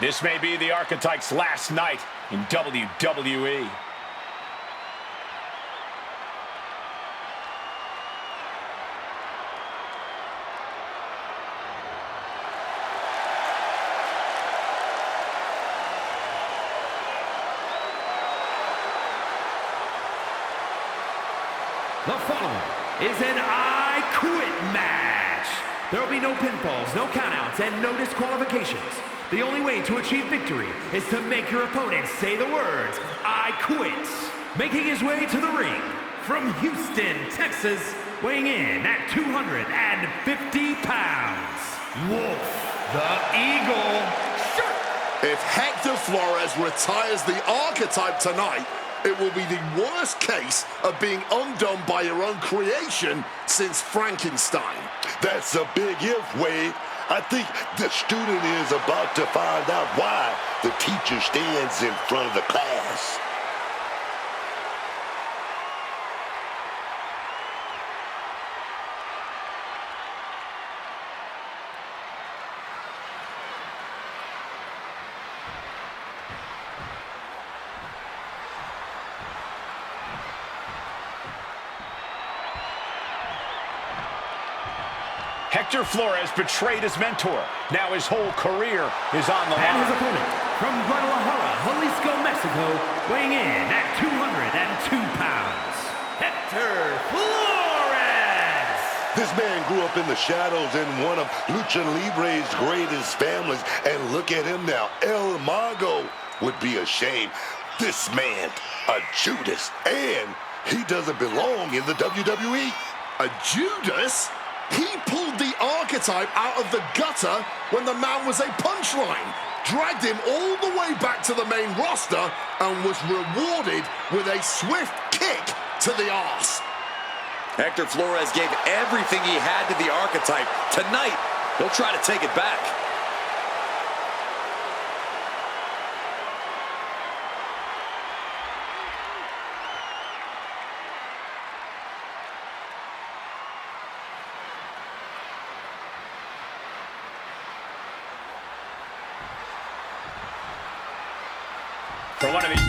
This may be the Archetype's last night in WWE. The following is an I Quit match. There will be no pinfalls, no countouts, and no disqualifications. The only way to achieve victory is to make your opponent say the words, I quit. Making his way to the ring, from Houston, Texas, weighing in at 250 pounds, Wolf the Eagle. If Hector Flores retires the Archetype tonight, it will be the worst case of being undone by your own creation since Frankenstein. That's a big if, Wade. I think the student is about to find out why the teacher stands in front of the class. Hector Flores betrayed his mentor. Now his whole career is on the line. And his opponent, from Guadalajara, Jalisco, Mexico, weighing in at 202 pounds, Hector Flores! This man grew up in the shadows in one of Lucha Libre's greatest families, and look at him now. El Mago would be ashamed. This man, a Judas, and he doesn't belong in the WWE. A Judas? He pulled the Archetype out of the gutter when the man was a punchline, dragged him all the way back to the main roster, and was rewarded with a swift kick to the arse. Hector Flores gave everything he had to the Archetype. Tonight, he'll try to take it back. For one of these.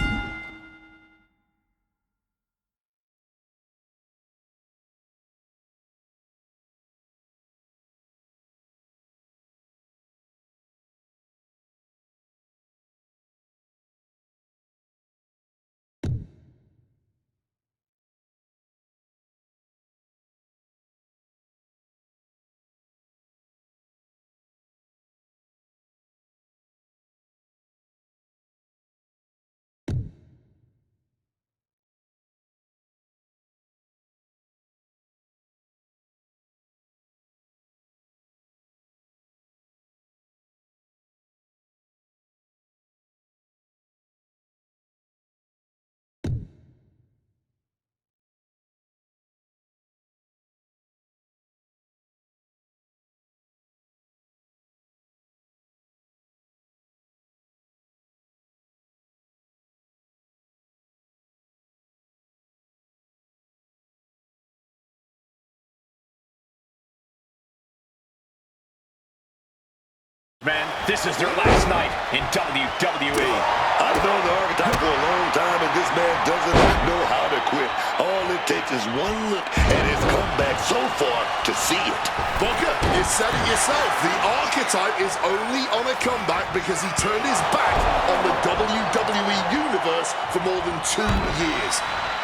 Man, this is their last night in WWE. I've known the Archetype for a long time, and this man doesn't know how to quit. All it takes is one look at his comeback so far to see it. Booker, you said it yourself. The Archetype is only on a comeback because he turned his back on the WWE Universe for more than 2 years.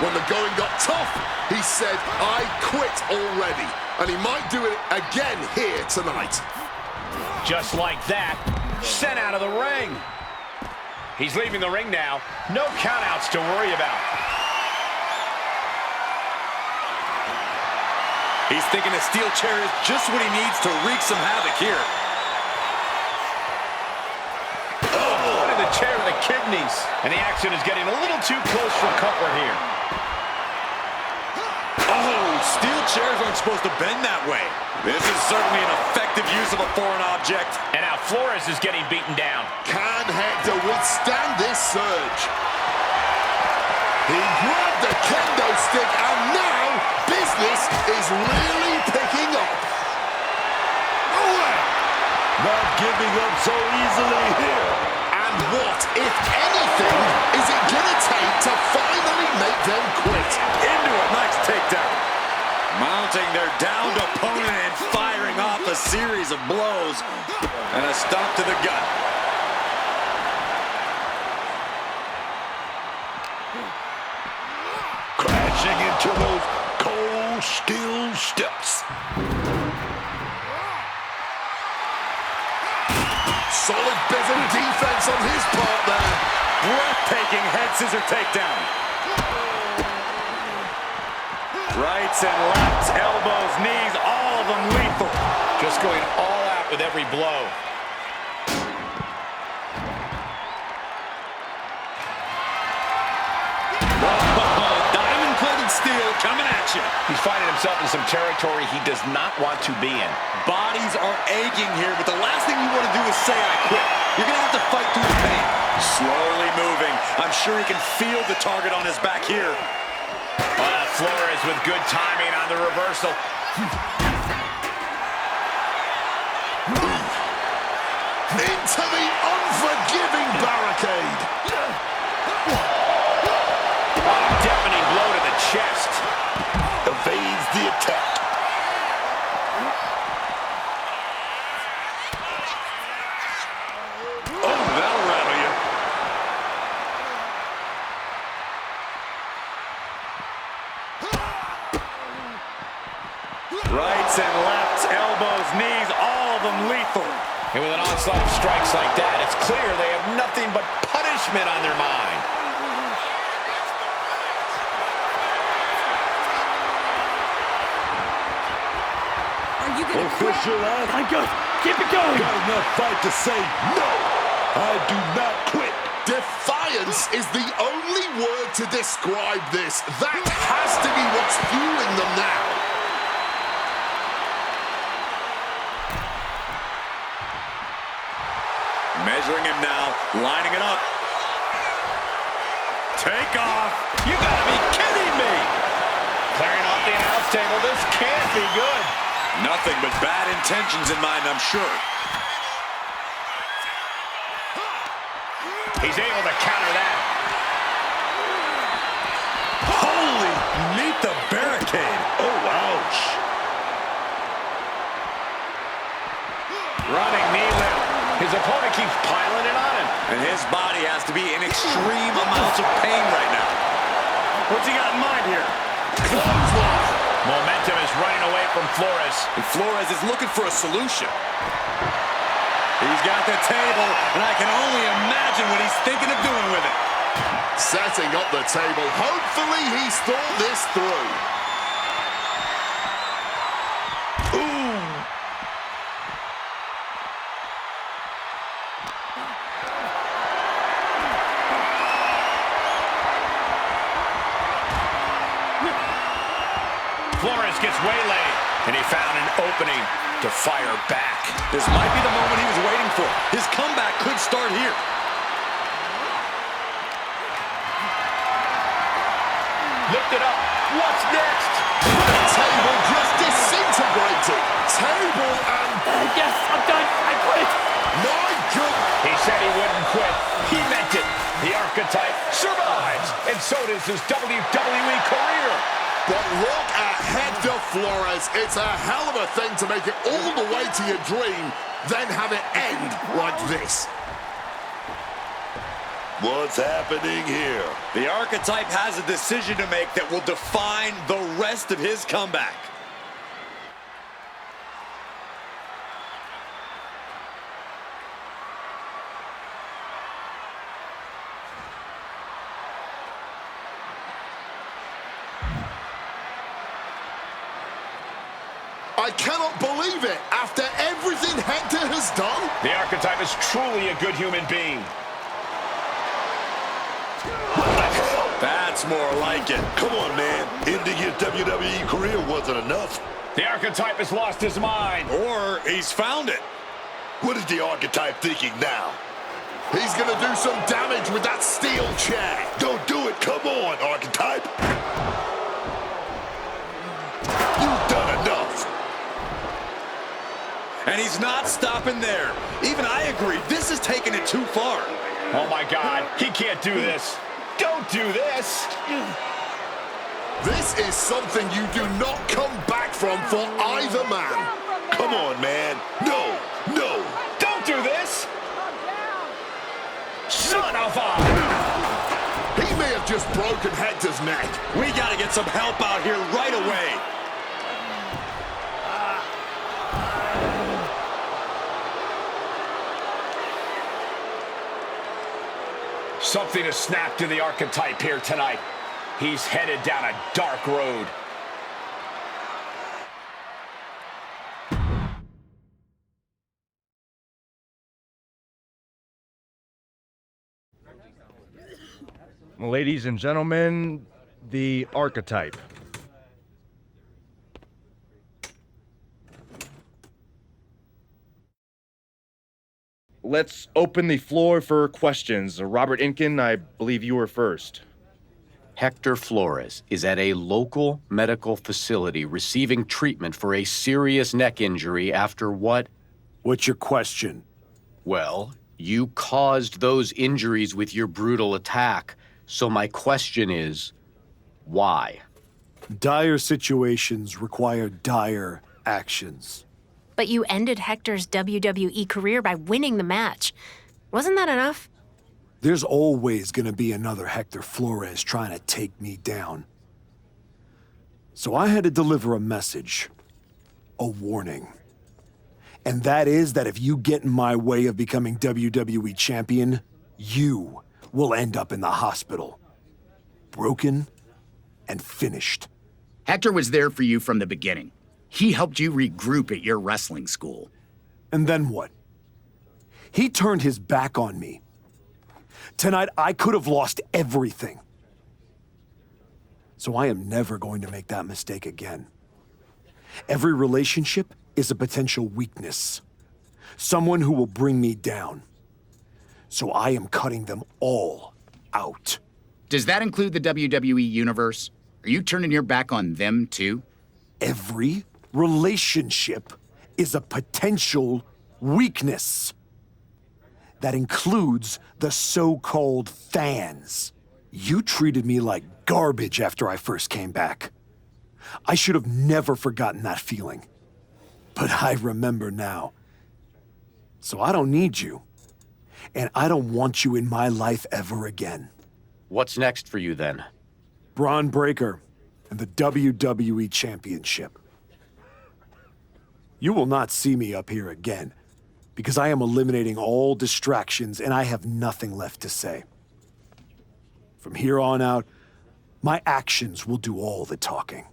When the going got tough, he said, I quit already. And he might do it again here tonight. Just like that, sent out of the ring. He's leaving the ring now. No countouts to worry about. He's thinking a steel chair is just what he needs to wreak some havoc here. Oh, into the chair to the kidneys. And the action is getting a little too close for comfort here. Oh, steel chairs aren't supposed to bend that way. This is certainly an effective use of a foreign object. And now Flores is getting beaten down. Can Hector withstand this surge? He grabbed the kendo stick, and now business is really picking up. Not giving up so easily here. what, if anything, is it gonna take to finally make them quit? Into a nice takedown. Mounting their downed opponent and firing off a series of blows. And a stop to the gut. Crashing into those cold steel steps. Solid bit of defense on his part there. Breathtaking head scissor takedown. Rights and lefts, elbows, knees, all of them lethal. Just going all out with every blow. Diamond-plated steel coming at you. He's finding himself in some territory he does not want to be in. Bodies are aching here, but the last thing you want to do is say, I quit. You're going to have to fight through the pain. Slowly moving. I'm sure he can feel the target on his back here. Flores with good timing on the reversal. Into the unforgiving barricade. Deafening blow to the chest. Evades the attack. Oh, that'll rattle you. Rights and lefts, elbows, knees, all of them lethal. And with an onslaught of strikes like that, it's clear they have nothing but punishment on their mind. Are you gonna Official quit? I got, Keep it going. got enough fight to say no. I do not quit. Defiance is the only word to describe this. That has to be what's fueling them now. Measuring him now, lining it up. Take off. You gotta be kidding me! Clearing off the announce table, this can't be good. Nothing but bad intentions in mind, I'm sure. He's able to counter that. Holy, meet the barricade. Oh, ouch. Running knee lift. His opponent keeps piling it on him. And his body has to be in extreme amounts of pain right now. What's he got in mind here? Clothesline. Momentum is running away from Flores. And Flores is looking for a solution. He's got the table, and I can only imagine what he's thinking of doing with it. Setting up the table. Hopefully he's thought this through. Flores gets waylaid, and he found an opening to fire back. This might be the moment he was waiting for. His comeback could start here. Lift it up. What's next? The table just disintegrated. Table and... Yes, I'm done. I quit. My goodness. He said he wouldn't quit. He meant it. The archetype survives, and so does his WWE career. But look at Hector Flores. It's a hell of a thing to make it all the way to your dream, then have it end like this. What's happening here? The archetype has a decision to make that will define the rest of his comeback. I cannot believe it. After everything Hector has done, The archetype is truly a good human being. That's more like it. Come on, man. Ending his WWE career wasn't enough. The archetype has lost his mind. Or he's found it. What is the archetype thinking now? he's going to do some damage with that steel chair. Don't do it. Come on, archetype. You've done enough. And he's not stopping there. Even I agree, this is taking it too far. Oh my God, he can't do this. Don't do this. This is something you do not come back from for either man. Come on, man. No, no. Don't do this. Son of a... He may have just broken Hector's neck. We got to get some help out here right away. Something has snapped in the archetype here tonight. He's headed down a dark road. Ladies and gentlemen, the archetype. Let's open the floor for questions. Robert Inkin, I believe you were first. Hector Flores is at a local medical facility receiving treatment for a serious neck injury after what? What's your question? Well, you caused those injuries with your brutal attack. So my question is, why? Dire situations require dire actions. But you ended Hector's WWE career by winning the match. Wasn't that enough? There's always gonna be another Hector Flores trying to take me down. So I had to deliver a message, a warning. And that is that if you get in my way of becoming WWE champion, you will end up in the hospital. Broken and finished. Hector was there for you from the beginning. He helped you regroup at your wrestling school. And then what? He turned his back on me. Tonight, I could have lost everything. So I am never going to make that mistake again. Every relationship is a potential weakness. Someone who will bring me down. So I am cutting them all out. Does that include the WWE Universe? Are you turning your back on them, too? Every relationship is a potential weakness. That includes the so-called fans. You treated me like garbage after I first came back. I should have never forgotten that feeling. But I remember now. So I don't need you. And I don't want you in my life ever again. What's next for you then? Braun Breaker and the WWE Championship. You will not see me up here again, because I am eliminating all distractions and I have nothing left to say. From here on out, my actions will do all the talking.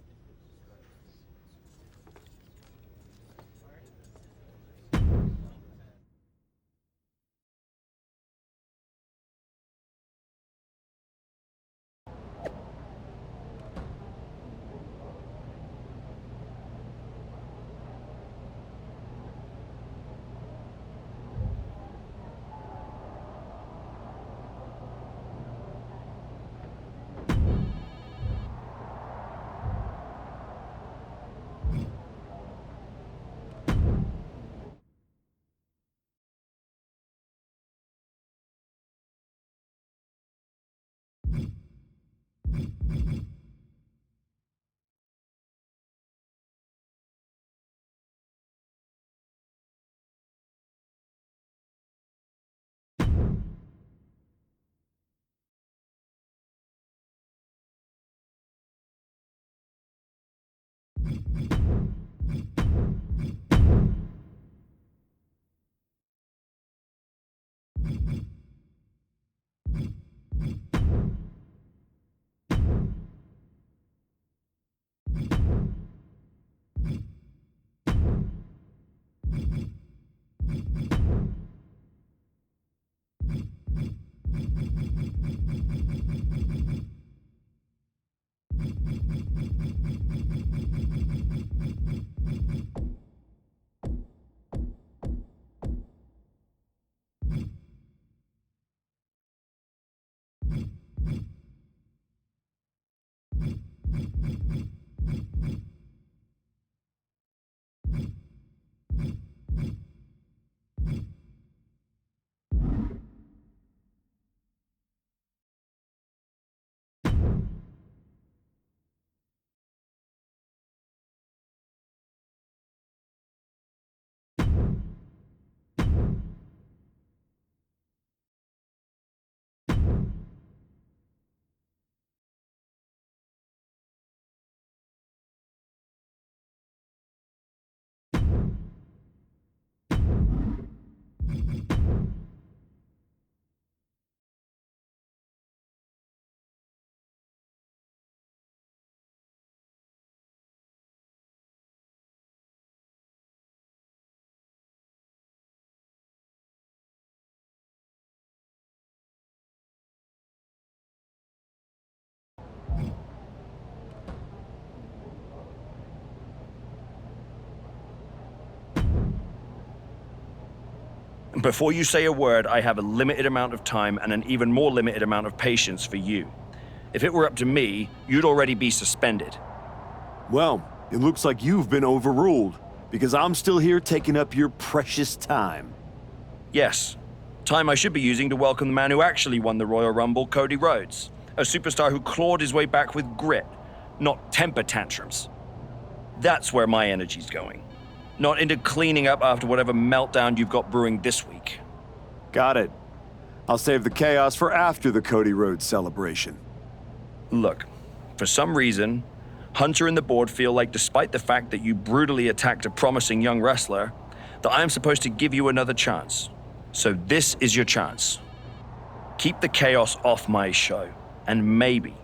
Before you say a word, I have a limited amount of time and an even more limited amount of patience for you. If it were up to me, you'd already be suspended. Well, it looks like you've been overruled, because I'm still here taking up your precious time. Yes, time I should be using to welcome the man who actually won the Royal Rumble, Cody Rhodes. A superstar who clawed his way back with grit, not temper tantrums. That's where my energy's going. Not into cleaning up after whatever meltdown you've got brewing this week. Got it. I'll save the chaos for after the Cody Rhodes celebration. Look, for some reason, Hunter and the board feel like despite the fact that you brutally attacked a promising young wrestler, that I am supposed to give you another chance. So this is your chance. Keep the chaos off my show, and maybe,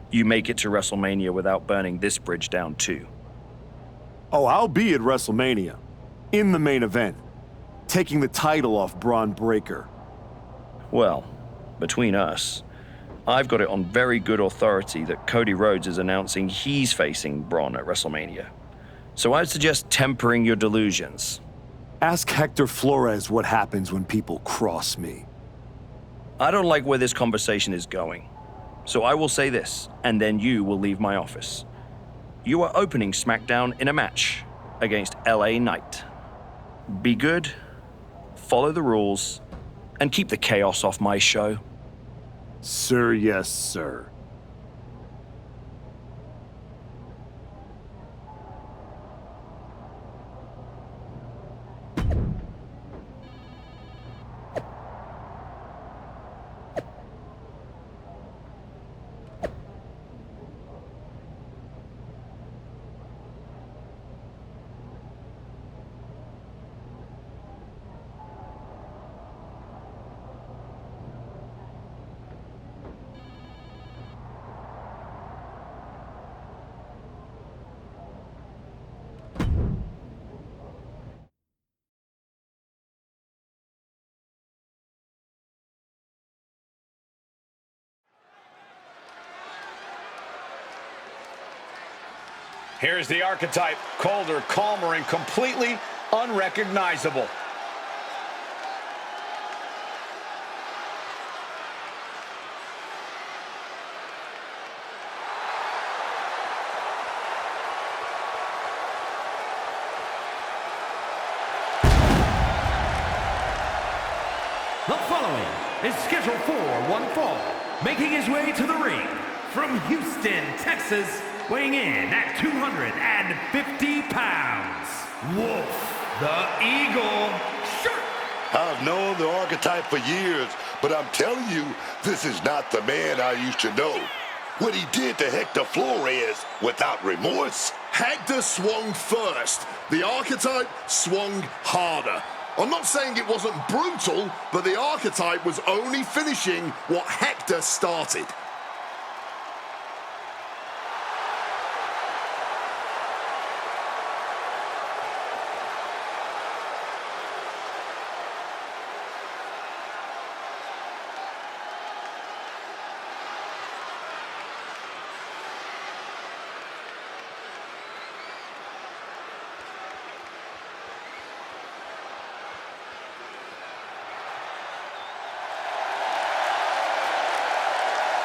you make it to WrestleMania without burning this bridge down too. Oh, I'll be at WrestleMania, in the main event, taking the title off Braun Breaker. Well, between us, I've got it on very good authority that Cody Rhodes is announcing he's facing Braun at WrestleMania. So I'd suggest tempering your delusions. Ask Hector Flores what happens when people cross me. I don't like where this conversation is going. So I will say this, and then you will leave my office. You are opening SmackDown in a match against LA Knight. Be good, follow the rules, and keep the chaos off my show. Sir, yes, sir. Here's the archetype, colder, calmer, and completely unrecognizable. The following is scheduled for one fall, making his way to the ring from Houston, Texas, weighing in at 250 pounds, Wolf, the Eagle, Shark. I've known the archetype for years, but I'm telling you, this is not the man I used to know. What he did to Hector Flores without remorse. Hector swung first. The archetype swung harder. I'm not saying it wasn't brutal, but the archetype was only finishing what Hector started.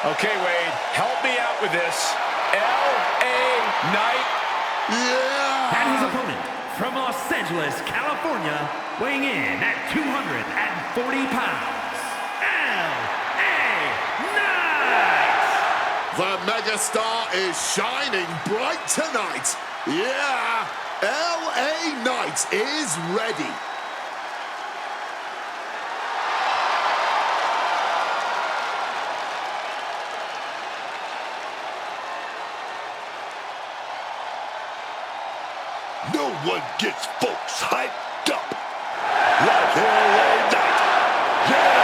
Okay, Wade, help me out with this. L.A. Knight. Yeah! And his opponent from Los Angeles, California, weighing in at 240 pounds, L.A. Knight. The megastar is shining bright tonight. Yeah, L.A. Knight is ready. No one gets folks hyped up like LA Knight. Yeah!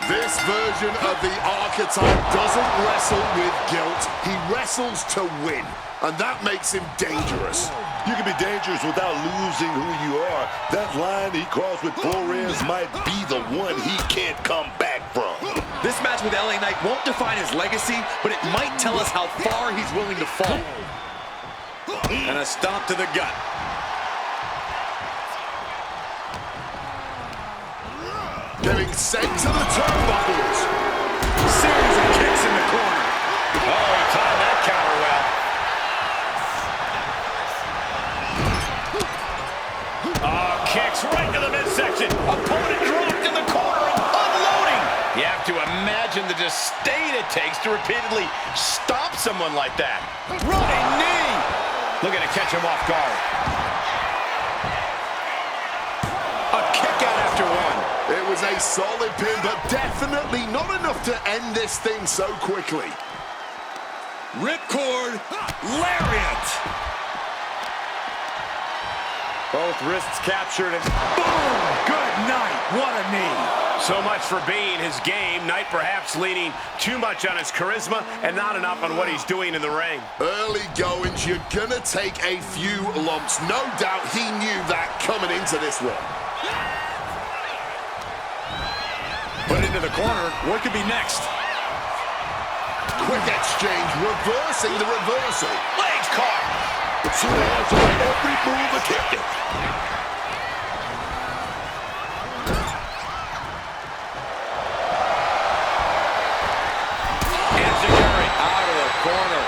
This This version of the archetype doesn't wrestle with guilt. He wrestles to win, and that makes him dangerous. You can be dangerous without losing who you are. That line he crossed with Flores might be the one he can't come back from. This match with LA Knight won't define his legacy, but it might tell us how far he's willing to fall. And a stomp to the gut. Getting sent to the turnbuckles. Series of kicks in the corner. Oh, he timed that counter well. Oh, kicks right to the midsection. Opponent dropped in the corner and unloading. You have to imagine the disdain it takes to repeatedly stop someone like that. Running knee. Looking to catch him off guard. A kick out after one. It was a solid pin, but definitely not enough to end this thing so quickly. Ripcord, lariat. Both wrists captured and Boom! Good night. What a knee. so much for being his game. Knight perhaps leaning too much on his charisma and not enough on what he's doing in the ring. Early goings, you're gonna take a few lumps. No doubt he knew that coming into this one. Put into the corner. What could be next? Quick exchange, reversing the reversal. Legs caught. Slams on every move attempted. Out of the corner.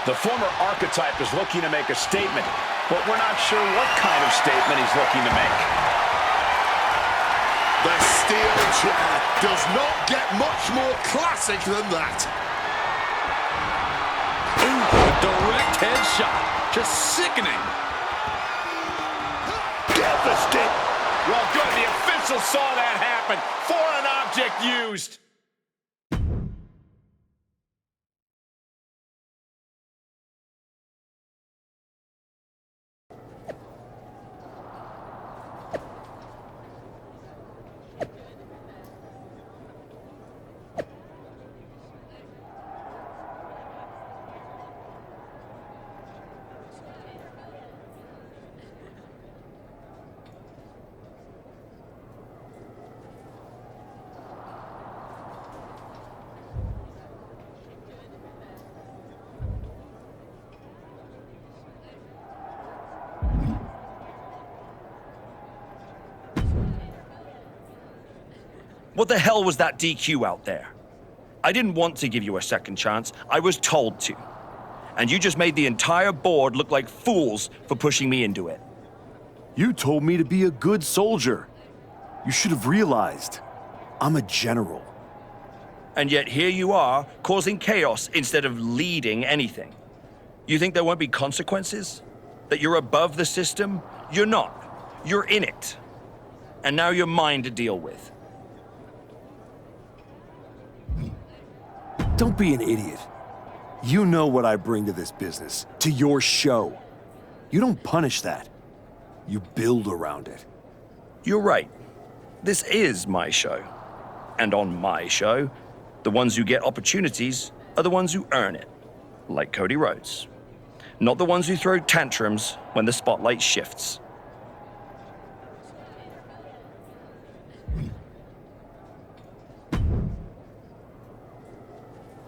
The former archetype is looking to make a statement, but we're not sure what kind of statement he's looking to make. The steel chair does not get much more classic than that. Ooh, a direct headshot. Just sickening. Devastating. Well, good. The official saw that happen. Foreign object used. What the hell was that DQ out there? I didn't want to give you a second chance. I was told to. And you just made the entire board look like fools for pushing me into it. You told me to be a good soldier. You should have realized I'm a general. And yet here you are, causing chaos instead of leading anything. You think there won't be consequences? That you're above the system? You're not. You're in it. And now you're mine to deal with. Don't be an idiot. You know what I bring to this business, to your show. You don't punish that. You build around it. You're right. This is my show. And on my show, the ones who get opportunities are the ones who earn it. Like Cody Rhodes. Not the ones who throw tantrums when the spotlight shifts.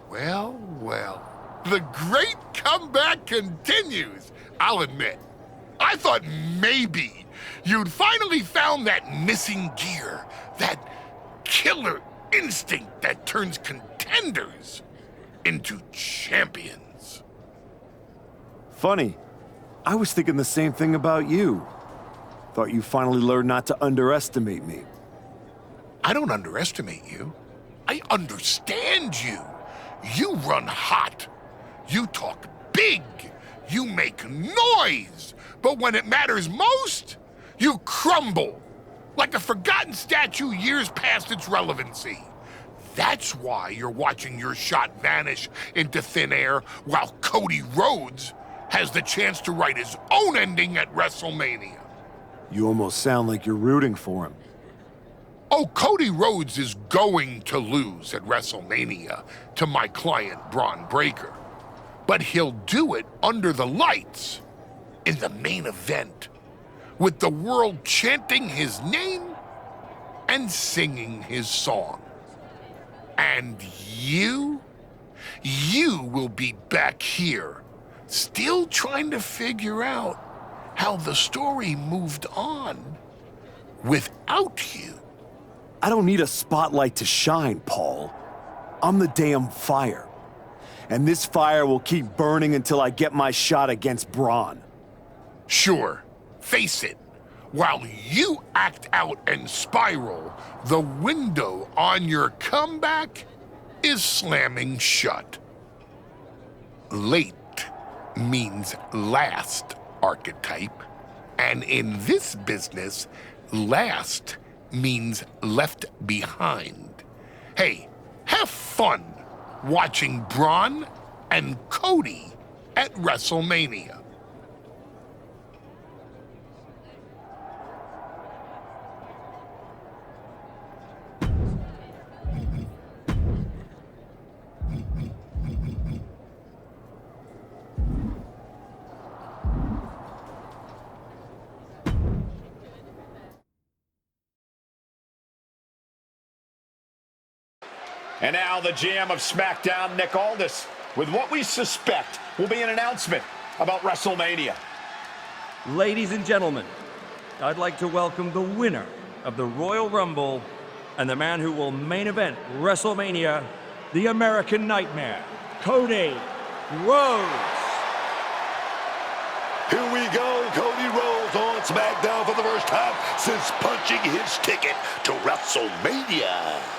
Well, well, the great comeback continues, I'll admit. I thought maybe you'd finally found that missing gear, that killer instinct that turns contenders into champions. Funny, I was thinking the same thing about you. Thought you finally learned not to underestimate me. I don't underestimate you. I understand you. You run hot. You talk big. You make noise. But when it matters most, you crumble. Like a forgotten statue years past its relevancy. That's why you're watching your shot vanish into thin air while Cody Rhodes has the chance to write his own ending at WrestleMania. You almost sound like you're rooting for him. Oh, Cody Rhodes is going to lose at WrestleMania to my client, Braun Breaker. But he'll do it under the lights in the main event, with the world chanting his name and singing his song. And you will be back here, still trying to figure out how the story moved on without you. I don't need a spotlight to shine, Paul. I'm the damn fire. And this fire will keep burning until I get my shot against Braun. Sure, face it. While you act out and spiral, the window on your comeback is slamming shut. Late means last, archetype. And in this business, last means left behind. Hey, have fun watching Braun and Cody at WrestleMania. And now the GM of SmackDown, Nick Aldis, with what we suspect will be an announcement about WrestleMania. Ladies and gentlemen, I'd like to welcome the winner of the Royal Rumble and the man who will main event WrestleMania, the American Nightmare, Cody Rhodes. Here we go, Cody Rhodes on SmackDown for the first time since punching his ticket to WrestleMania.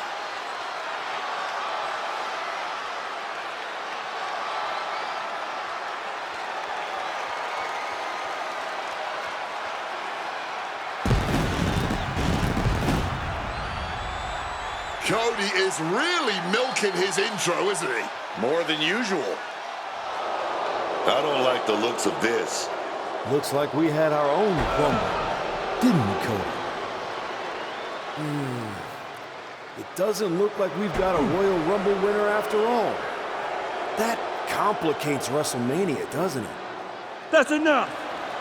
Cody is really milking his intro, isn't he? More than usual. I don't like the looks of this. Looks like we had our own Rumble, didn't we, Cody? It doesn't look like we've got a Royal Rumble winner after all. That complicates WrestleMania, doesn't it? That's enough!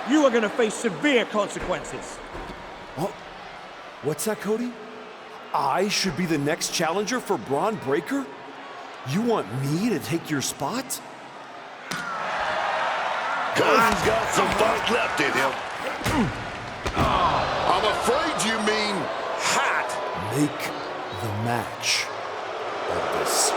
You are going to face severe consequences. Oh, what's that, Cody? I should be the next challenger for Braun Breaker? You want me to take your spot? Cody's got some fight left in him. I'm afraid you mean hot. Make the match of this.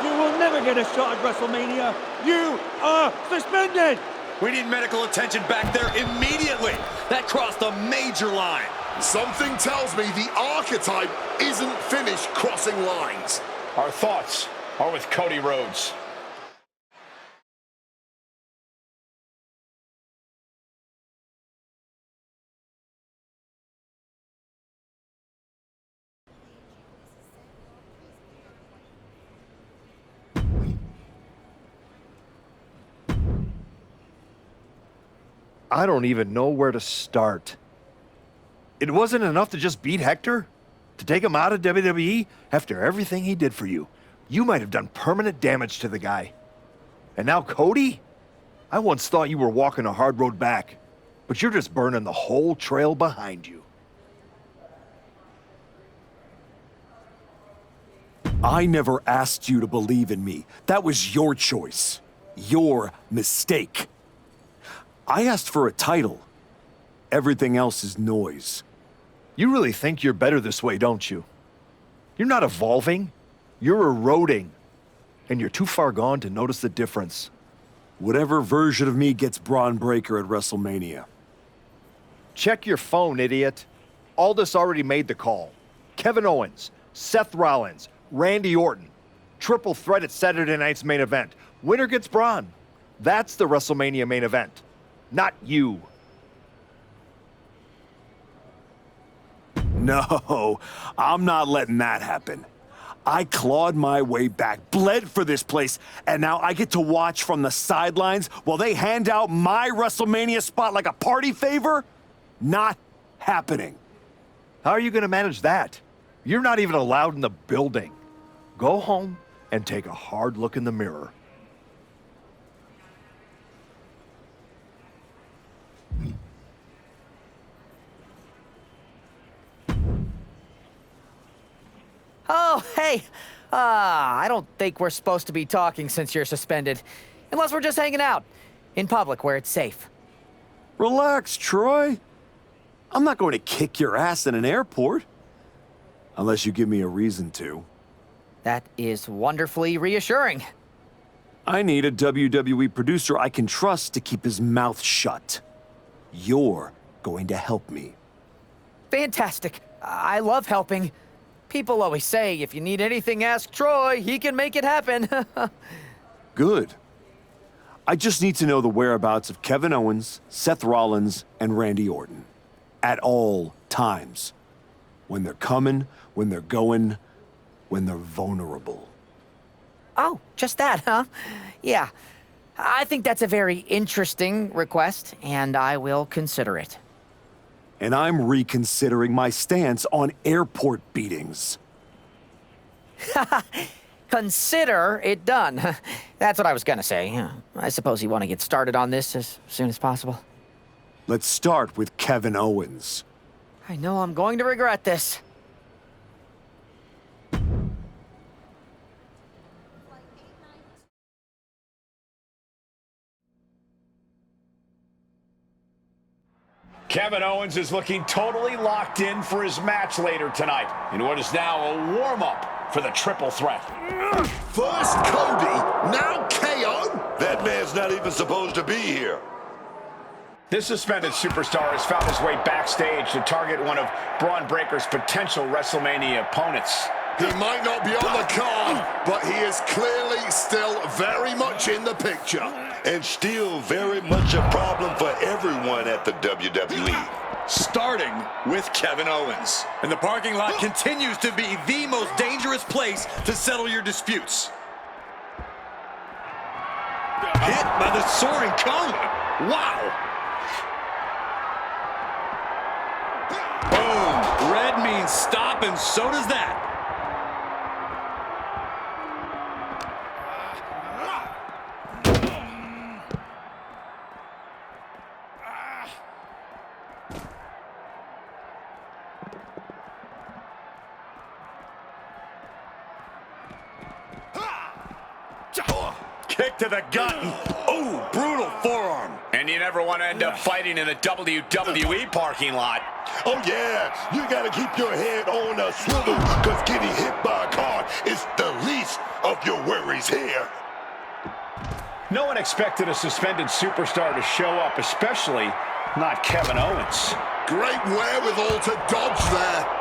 You will never get a shot at WrestleMania. You are suspended. We need medical attention back there immediately. That crossed a major line. Something tells me the archetype isn't finished crossing lines. Our thoughts are with Cody Rhodes. I don't even know where to start. It wasn't enough to just beat Hector? To take him out of WWE after everything he did for you? You might have done permanent damage to the guy. And now Cody? I once thought you were walking a hard road back, but you're just burning the whole trail behind you. I never asked you to believe in me. That was your choice. Your mistake. I asked for a title. Everything else is noise. You really think you're better this way, don't you? You're not evolving. You're eroding. And you're too far gone to notice the difference. Whatever version of me gets Braun Breaker at WrestleMania. Check your phone, idiot. Aldis already made the call. Kevin Owens, Seth Rollins, Randy Orton. Triple threat at Saturday night's main event. Winner gets Braun. That's the WrestleMania main event. Not you. No, I'm not letting that happen. I clawed my way back, bled for this place, and now I get to watch from the sidelines while they hand out my WrestleMania spot like a party favor? Not happening. How are you going to manage that? You're not even allowed in the building. Go home and take a hard look in the mirror. Oh, hey. I don't think we're supposed to be talking since you're suspended. Unless we're just hanging out. In public, where it's safe. Relax, Troy. I'm not going to kick your ass in an airport. Unless you give me a reason to. That is wonderfully reassuring. I need a WWE producer I can trust to keep his mouth shut. You're going to help me. Fantastic. I love helping. People always say, if you need anything, ask Troy. He can make it happen. Good. I just need to know the whereabouts of Kevin Owens, Seth Rollins, and Randy Orton. At all times. When they're coming, when they're going, when they're vulnerable. Oh, just that, huh? Yeah. I think that's a very interesting request, and I will consider it. And I'm reconsidering my stance on airport beatings. Consider it done. That's what I was gonna say. I suppose you want to get started on this as soon as possible. Let's start with Kevin Owens. I know I'm going to regret this. Kevin Owens is looking totally locked in for his match later tonight in what is now a warm-up for the triple threat. First Cody, now KO? That man's not even supposed to be here. This suspended superstar has found his way backstage to target one of Braun Breaker's potential WrestleMania opponents. He might not be on the card, but he is clearly still very much in the picture. And still very much a problem for everyone at the WWE. Starting with Kevin Owens. And the parking lot continues to be the most dangerous place to settle your disputes. Hit by the soaring cone. Wow. Boom. Red means stop, and so does that. Kick to the gut. Oh, brutal forearm. And you never want to end up fighting in a WWE parking lot. Oh, yeah. You got to keep your head on a swivel because getting hit by a car is the least of your worries here. No one expected a suspended superstar to show up, especially not Kevin Owens. Great wherewithal to dodge there.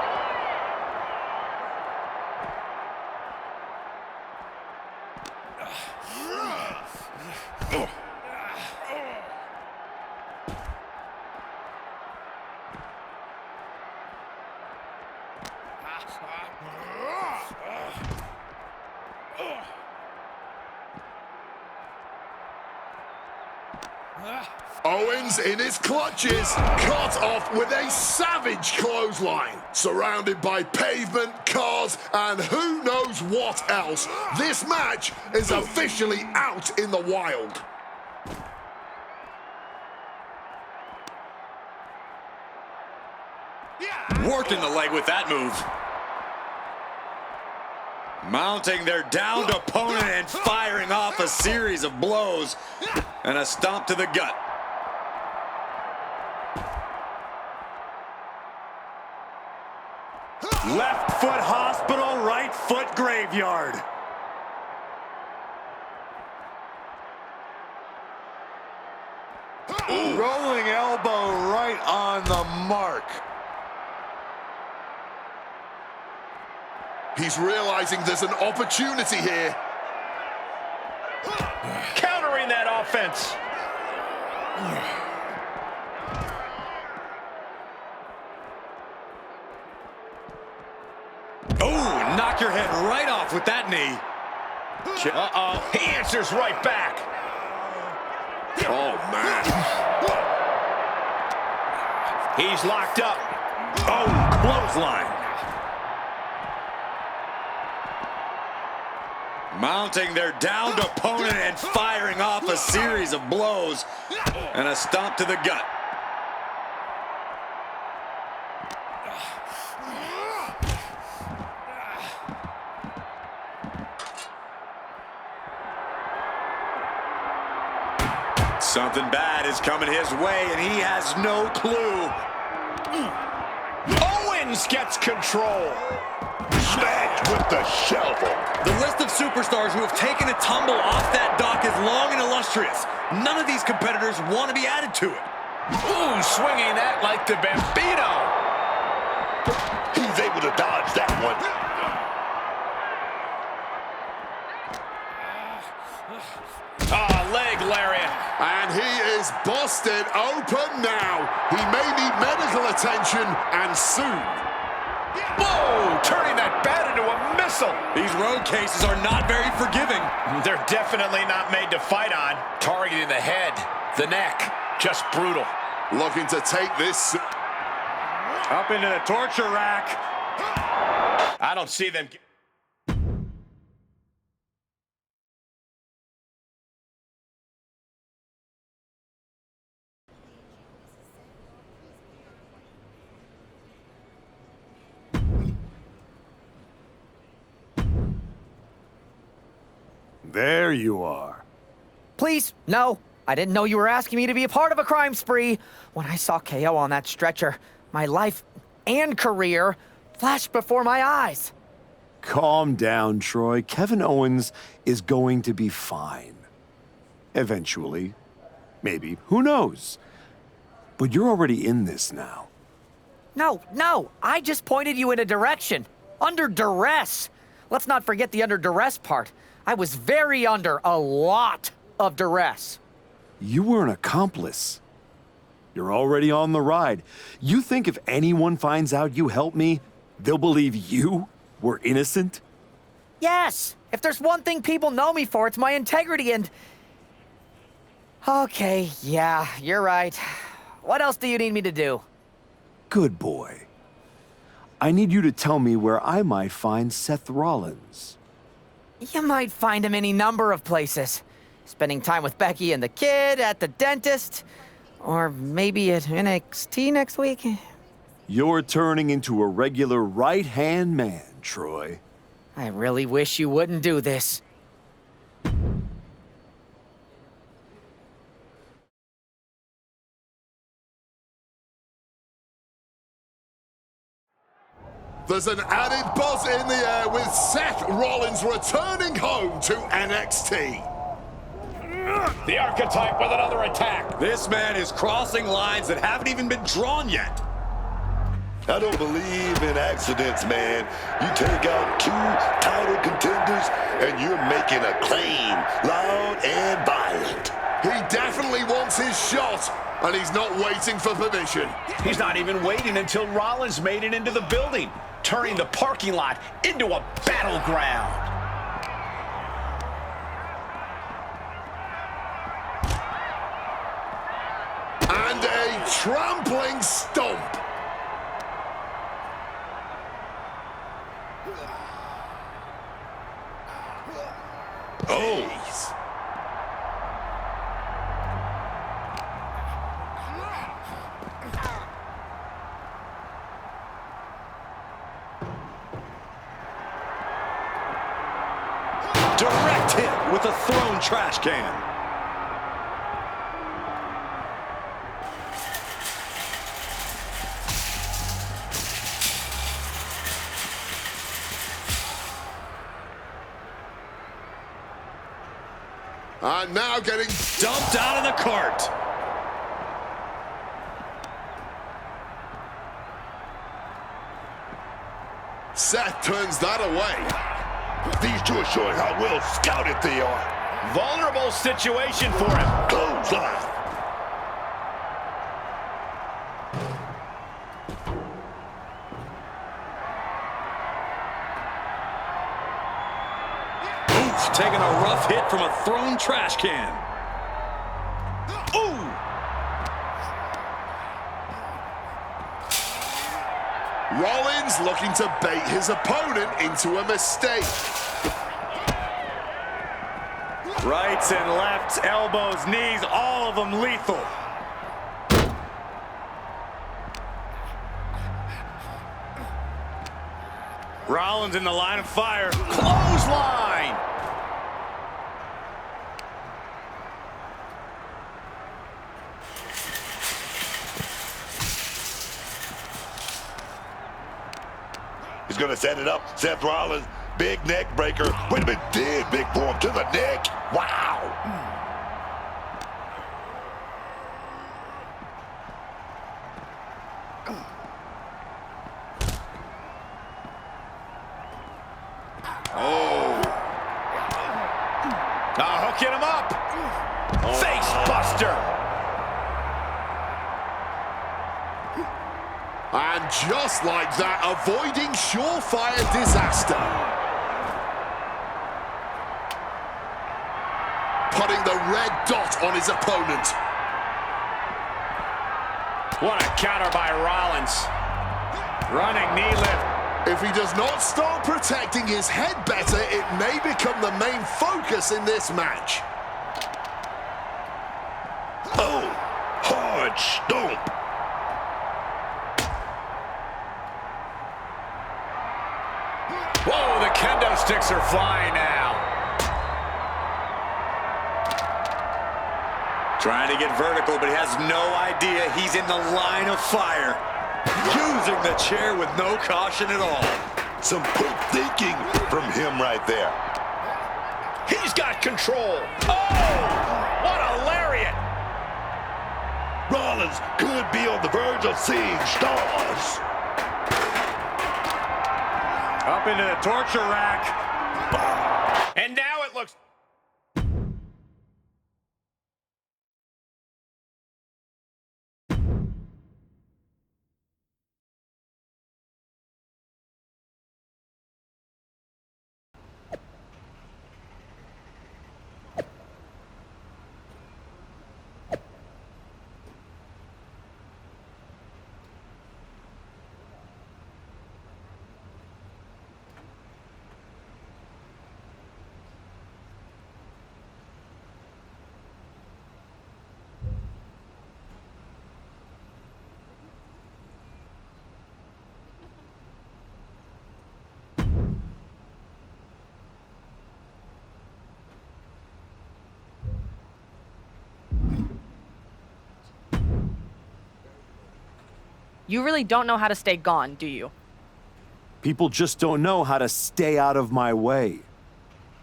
Owens in his clutches, cut off with a savage clothesline. Surrounded by pavement, cars, and who knows what else. This match is officially out in the wild. Working the leg with that move. Mounting their downed opponent and firing off a series of blows. And a stomp to the gut. Left foot hospital, right foot graveyard. Rolling elbow right on the mark. He's realizing there's an opportunity here. Countering that offense. Oh, knock your head right off with that knee. Uh-oh. He answers right back. Oh, man. He's locked up. Oh, clothesline. Mounting their downed opponent and firing off a series of blows and a stomp to the gut. Something bad is coming his way, and he has no clue. Owens gets control. Smacked with the shovel. The list of superstars who have taken a tumble off that dock is long and illustrious. None of these competitors want to be added to it. Ooh, swinging that like the Bambino. He's able to dodge that one. Leg lariat. And he is busted open now. He may need medical attention, and soon. Whoa, turning that bat into a missile. These road cases are not very forgiving. They're definitely not made to fight on. Targeting the head, the neck, just brutal. Looking to take this. Up into the torture rack. I don't see them. There you are. Please, no. I didn't know you were asking me to be a part of a crime spree. When I saw KO on that stretcher, my life and career flashed before my eyes. Calm down, Troy. Kevin Owens is going to be fine. Eventually. Maybe. Who knows? But you're already in this now. No. I just pointed you in a direction. Under duress. Let's not forget the under duress part. I was very under a lot of duress. You were an accomplice. You're already on the ride. You think if anyone finds out you helped me, they'll believe you were innocent? Yes. If there's one thing people know me for, it's my integrity and... Okay, yeah, you're right. What else do you need me to do? Good boy. I need you to tell me where I might find Seth Rollins. You might find him any number of places. Spending time with Becky and the kid, at the dentist, or maybe at NXT next week. You're turning into a regular right-hand man, Troy. I really wish you wouldn't do this. There's an added buzz in the air with Seth Rollins returning home to NXT. The archetype with another attack. This man is crossing lines that haven't even been drawn yet. I don't believe in accidents, man. You take out 2 title contenders and you're making a claim, loud and violent. He definitely wants his shot, and he's not waiting for permission. He's not even waiting until Rollins made it into the building, turning the parking lot into a battleground. And a trampling stomp. Oh. Direct hit with a thrown trash can. And now getting dumped out of the cart. Seth turns that away. These two are showing how well scouted they are. Vulnerable situation for him. Clothesline. Oof, taking a rough hit from a thrown trash can. Ooh! Rollins looking to bait his opponent into a mistake. Rights and lefts, elbows, knees, all of them lethal. Rollins in the line of fire. Clothesline! He's going to set it up. Seth Rollins, big neck breaker. Wait a minute, dig big form to the neck. Wow. Hooking him up. Face buster. And just like that, avoiding surefire disaster. Putting the red dot on his opponent. What a counter by Rollins. Running knee lift. If he does not start protecting his head better, it may become the main focus in this match. Oh, hard stomp. Whoa, the kendo sticks are flying now. Trying to get vertical, but he has no idea he's in the line of fire. Using the chair with no caution at all. Some quick thinking from him right there. He's got control. Oh, what a lariat. Rollins could be on the verge of seeing stars. Up into the torture rack. And now it looks... You really don't know how to stay gone, do you? People just don't know how to stay out of my way.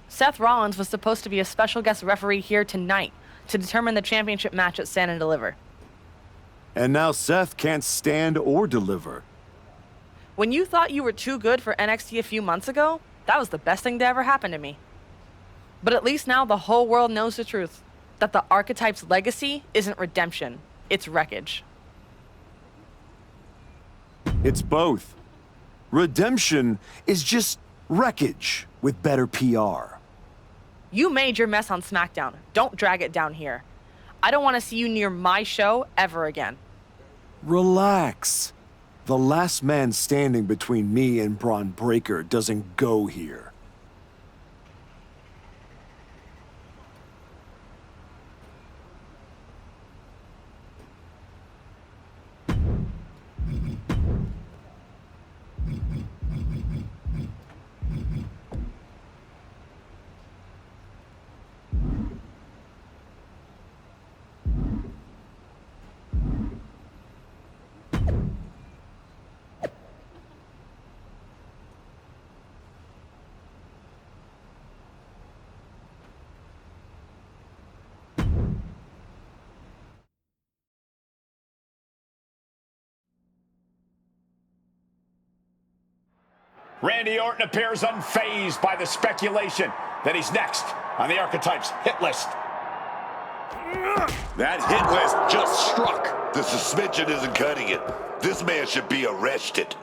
Seth Rollins was supposed to be a special guest referee here tonight to determine the championship match at Stand and Deliver. And now Seth can't stand or deliver. When you thought you were too good for NXT a few months ago, that was the best thing to ever happen to me. But at least now the whole world knows the truth, that the Archetype's legacy isn't redemption, it's wreckage. It's both. Redemption is just wreckage with better PR. You made your mess on SmackDown. Don't drag it down here. I don't want to see you near my show ever again. Relax. The last man standing between me and Braun Breaker doesn't go here. Randy Orton appears unfazed by the speculation that he's next on the Archetype's hit list. That hit list just struck. The suspension isn't cutting it. This man should be arrested.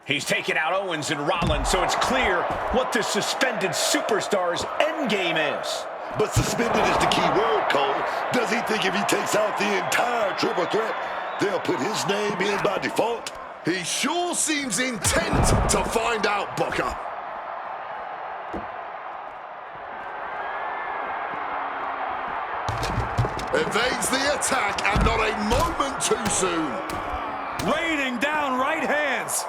He's taken out Owens and Rollins, so it's clear what the suspended superstar's endgame is. But suspended is the key word, Cole. Does he think if he takes out the entire triple threat, they'll put his name in by default? He sure seems intent to find out, Booker. Evades the attack, and not a moment too soon. Raining down right hands.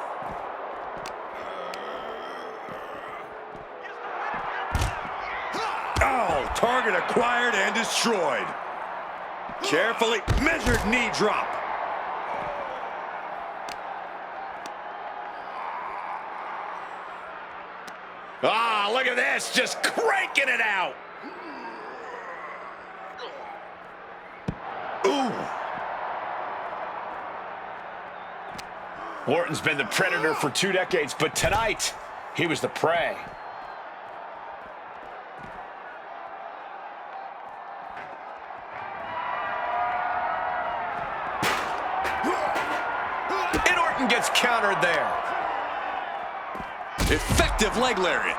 Oh, target acquired and destroyed. Carefully measured knee drop. Ah, look at this, just cranking it out. Ooh. Orton's been the predator for 2 decades, but tonight, he was the prey. And Orton gets countered there. Effective leg lariat.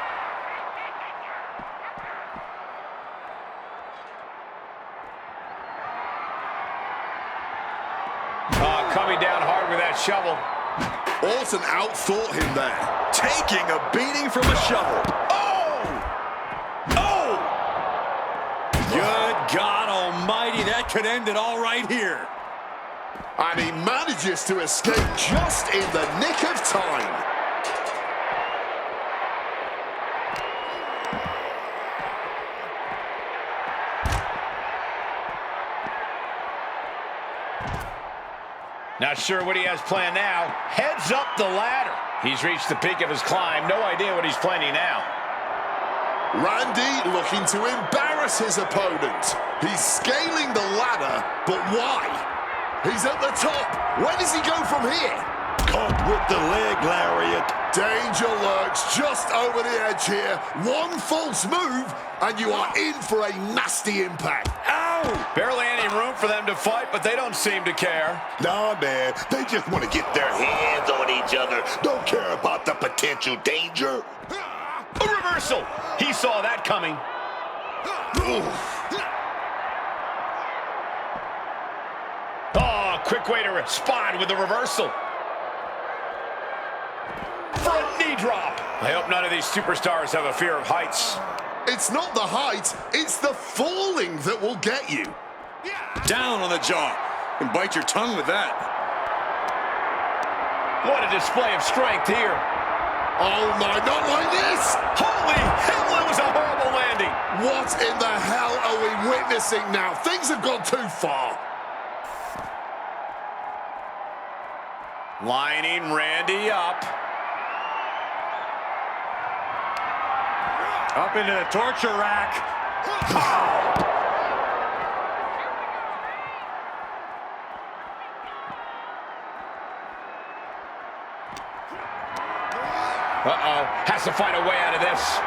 Coming down hard with that shovel. Orton outthought him there. Taking a beating from a shovel. Oh! Oh! Good God Almighty, that could end it all right here. And he manages to escape just in the nick of time. Not sure what he has planned now. Heads up the ladder. He's reached the peak of his climb. No idea what he's planning now. Randy looking to embarrass his opponent. He's scaling the ladder, but why? He's at the top. Where does he go from here? Caught with the leg lariat. Danger lurks just over the edge here. One false move, and you are in for a nasty impact. Ow! Barely any room for them to fight, but they don't seem to care. Nah, man, they just want to get their hands on each other. Don't care about the potential danger. A reversal! He saw that coming. Oh, quick way to respond with the reversal. Front knee drop. I hope none of these superstars have a fear of heights. It's not the height, it's the falling that will get you. Down on the jaw. You can bite your tongue with that. What a display of strength here. Oh my, not like this! Holy hell, it was a horrible landing. What in the hell are we witnessing now? Things have gone too far. Lining Randy up. Up into the torture rack. Uh-oh, has to find a way out of this.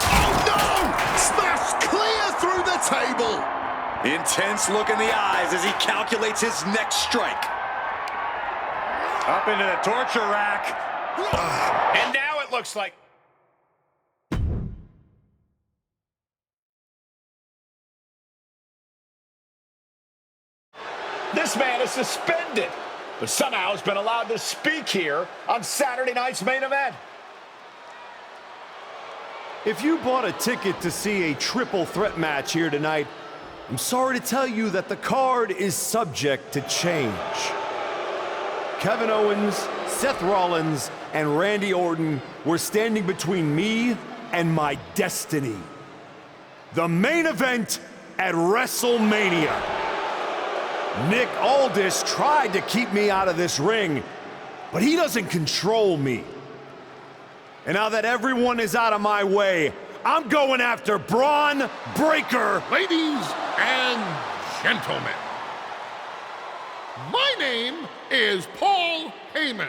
Oh no! Smashed clear through the table! Intense look in the eyes as he calculates his next strike. Up into the torture rack. And now it looks like... This man is suspended, but somehow has been allowed to speak here on Saturday night's main event. If you bought a ticket to see a triple threat match here tonight, I'm sorry to tell you that the card is subject to change. Kevin Owens, Seth Rollins, and Randy Orton were standing between me and my destiny. The main event at WrestleMania. Nick Aldis tried to keep me out of this ring, but he doesn't control me. And now that everyone is out of my way, I'm going after Braun Breaker. Ladies and gentlemen, my name is Paul Heyman,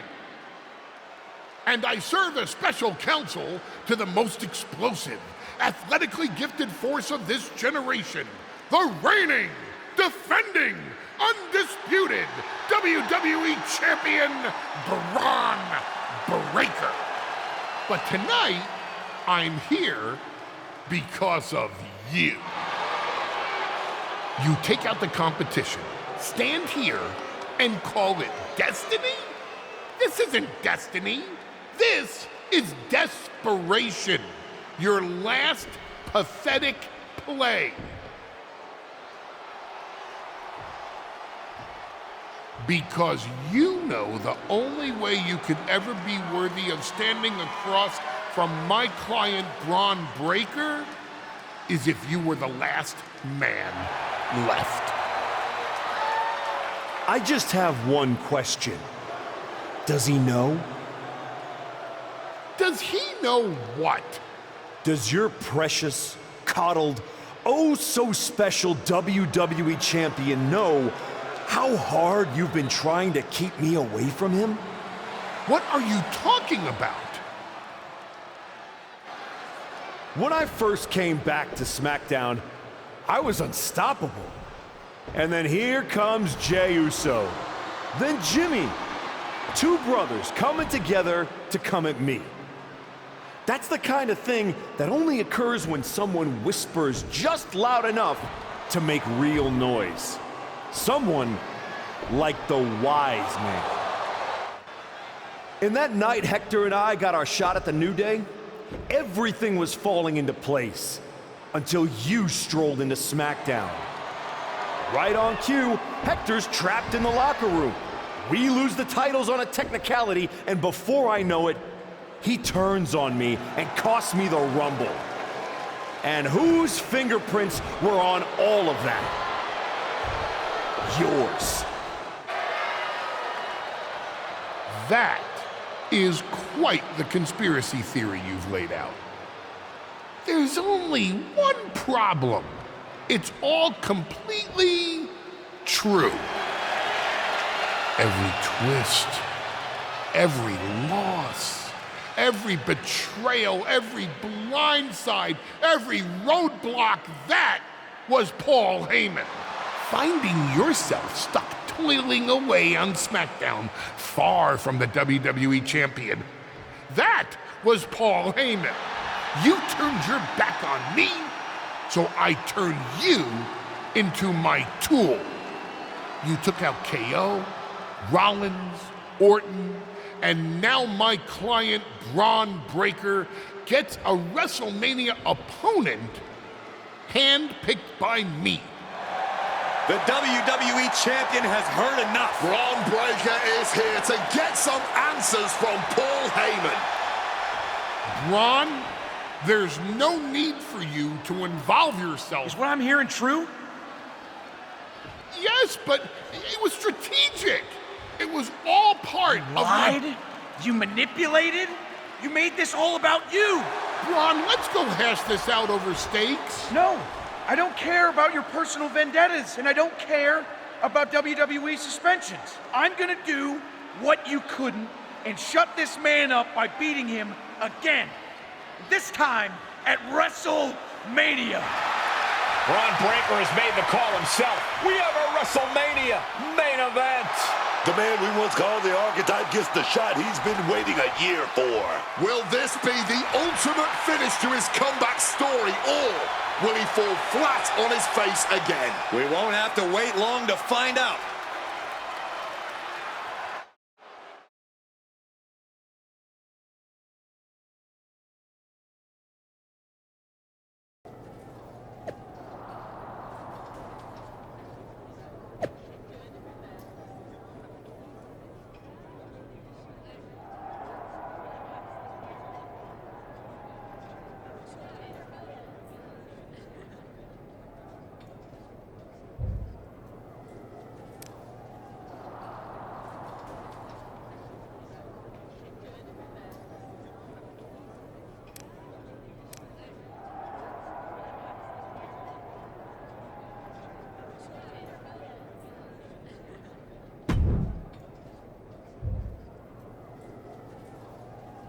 and I serve as special counsel to the most explosive, athletically gifted force of this generation, the reigning, defending, undisputed WWE Champion, Braun Breaker. But tonight, I'm here because of you. You take out the competition, stand here, and call it destiny? This isn't destiny. This is desperation. Your last pathetic play. Because you know the only way you could ever be worthy of standing across from my client Braun Breaker is if you were the last man left. I just have one question. Does he know? Does he know what? Does your precious, coddled, oh so special WWE champion know how hard you've been trying to keep me away from him? What are you talking about? When I first came back to SmackDown, I was unstoppable. And then here comes Jey Uso. Then Jimmy. Two brothers coming together to come at me. That's the kind of thing that only occurs when someone whispers just loud enough to make real noise. Someone like the wise man. And that night Hector and I got our shot at the New Day, everything was falling into place until you strolled into SmackDown. Right on cue, Hector's trapped in the locker room. We lose the titles on a technicality, and before I know it, he turns on me and costs me the Rumble. And whose fingerprints were on all of that? Yours. That is quite the conspiracy theory you've laid out. There's only one problem. It's all completely true. Every twist, every loss, every betrayal, every blindside, every roadblock, that was Paul Heyman. Finding yourself stuck toiling away on SmackDown, far from the WWE champion, that was Paul Heyman. You turned your back on me, so I turned you into my tool. You took out KO, Rollins, Orton, and now my client Braun Breaker gets a WrestleMania opponent handpicked by me. The WWE champion has heard enough. Braun Breaker is here to get some answers from Paul Heyman. Braun, there's no need for you to involve yourself. Is what I'm hearing true? Yes, but it was strategic. It was all part of Lied? You manipulated? You made this all about you. Braun, let's go hash this out over steaks. No, I don't care about your personal vendettas, and I don't care about WWE suspensions. I'm gonna do what you couldn't and shut this man up by beating him again. This time at WrestleMania. Braun Breaker has made the call himself. We have a WrestleMania main event. The man we once called the archetype gets the shot he's been waiting a year for. Will this be the ultimate finish to his comeback story, or will he fall flat on his face again? We won't have to wait long to find out.